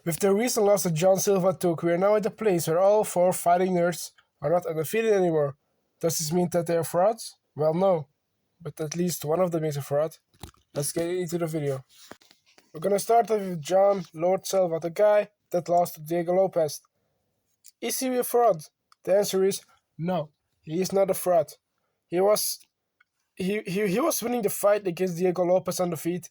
With the recent loss that John Silva took, we are now at a place where all 4 fighting nerds are not undefeated anymore. Does this mean that they are frauds? Well, no. But at least one of them is a fraud. Let's get into the video. We're gonna start off with John Lord Silva, the guy that lost to Diego Lopes. Is he a fraud? The answer is no. He is not a fraud. He was winning the fight against Diego Lopes on the feet.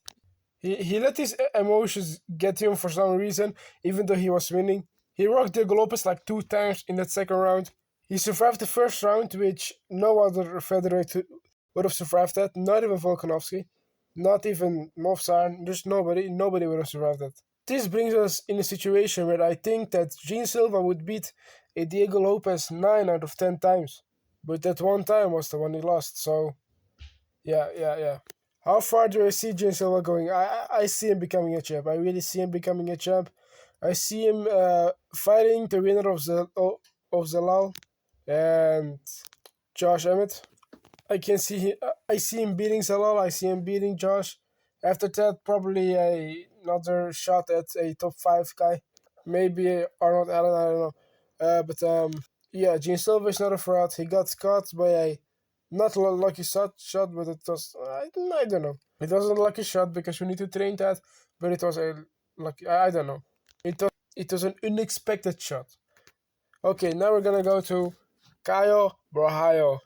He let his emotions get him for some reason, even though he was winning. He rocked Diego Lopes like 2 times in that second round. He survived the first round, which no other featherweight would have survived that. Not even Volkanovski. Not even Movsar. There's nobody would have survived that. This brings us in a situation where I think that Gene Silva would beat a Diego Lopes 9 out of 10 times. But that one time was the one he lost, so yeah. How far do I see Gene Silva going? I see him becoming a champ. I really see him becoming a champ. I see him fighting the winner of Zalal and Josh Emmett. I see him beating Zalal. I see him beating Josh. After that, probably another shot at a top 5 guy. Maybe Arnold Allen, I don't know. Yeah, Gene Silva is not a fraud. He got caught by a not a lucky shot, but it was, I don't know. It wasn't a lucky shot because we need to train that, but it was a lucky, I don't know. It was an unexpected shot. Okay, now we're gonna go to Caio brohallo.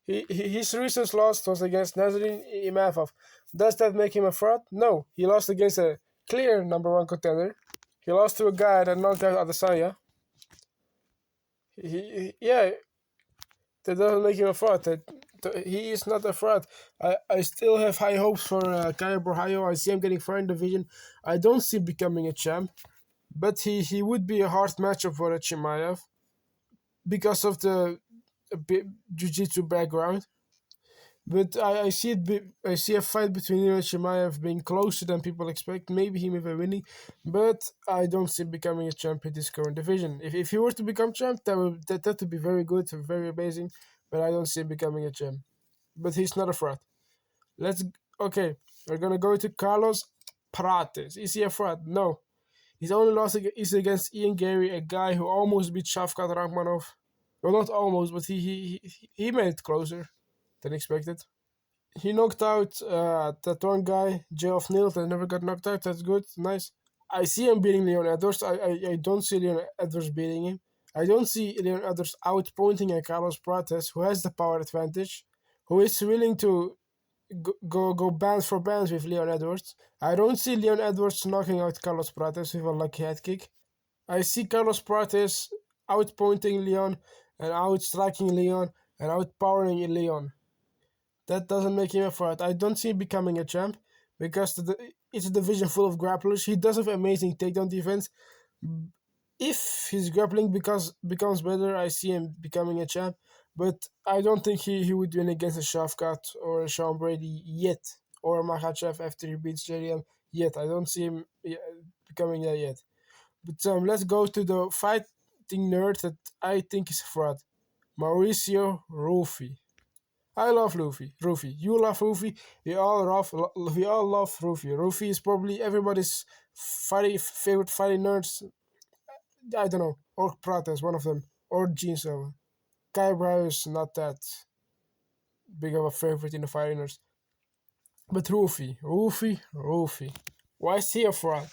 His recent loss was against Nazarene Imavov. Does that make him a fraud? No. He lost against a clear number 1 contender. He lost to a guy that knocked out Adesanya. Yeah, that doesn't make him a fraud. He is not a fraud. I still have high hopes for Caio brohallo. I see him getting far in the division. I don't see him becoming a champ, but he would be a hard matchup for a Chimaev because of the jiu-jitsu background. But I see a fight between him and Chimaev being closer than people expect. Maybe him even winning, but I don't see him becoming a champ in this current division. If he were to become champ, that would be very good, very amazing. But I don't see him becoming a champ. But he's not a fraud. We're gonna go to Carlos Prates. Is he a fraud? No. His only loss is against Ian Gary, a guy who almost beat Shavkat Rakhmonov. Well, not almost, but he made it closer than expected. He knocked out that one guy, Geoff Neal, that never got knocked out. That's good, nice. I see him beating Leon Edwards. I don't see Leon Edwards beating him. I don't see Leon Edwards outpointing a Carlos Prates, who has the power advantage, who is willing to go bands for bands with Leon Edwards. I don't see Leon Edwards knocking out Carlos Prates with a lucky head kick. I see Carlos Prates outpointing Leon and outstriking Leon and outpowering Leon. That doesn't make him a fraud. I don't see him becoming a champ because it's a division full of grapplers. He does have amazing takedown defense. If his grappling becomes better, I see him becoming a champ. But I don't think he would win against a Shavkat or a Sean Brady yet, or a Makhachev after he beats JDM yet. I don't see him becoming that yet. But let's go to the fighting nerd that I think is a fraud. Mauricio Ruffy. I love Ruffy. You love Ruffy. We all love Ruffy. Ruffy is probably everybody's favorite fighting nerds. I don't know. Or Prates, one of them. Or Gene Silva. Caio brohallo is not that big of a favorite in the fighting nerds. But Ruffy. Why is he a fraud?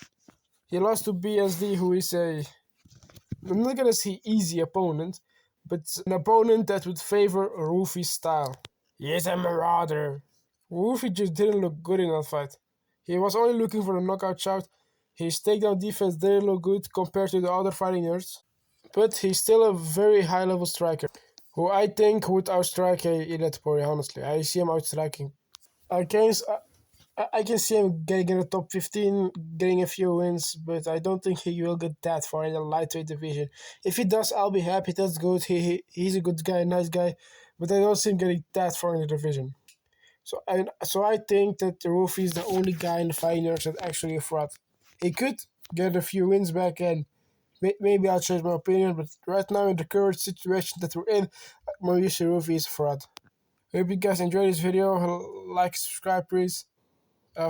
He lost to BSD, who is I'm not gonna say easy opponent, but an opponent that would favor Ruffy's style. He is a marauder. Ruffy just didn't look good in that fight. He was only looking for a knockout shot. His takedown defense didn't look good compared to the other fighting nerds. But he's still a very high level striker, who I think would outstrike a Ilet Pori, honestly. I see him outstriking. I can see him getting in the top 15, getting a few wins, but I don't think he will get that far in the lightweight division. If he does, I'll be happy. That's good. He's a good guy, nice guy, but I don't see him getting that far in the division. So I think that Ruffy is the only guy in the fighting nerds that actually a fraud. He could get a few wins back, and maybe I'll change my opinion, but right now in the current situation that we're in, Mauricio Ruffy is a fraud. I hope you guys enjoyed this video. Like, subscribe, please.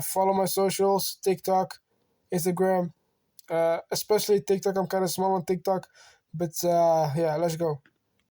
Follow my socials, TikTok, Instagram, Especially TikTok. I'm kind of small on TikTok, but yeah, let's go.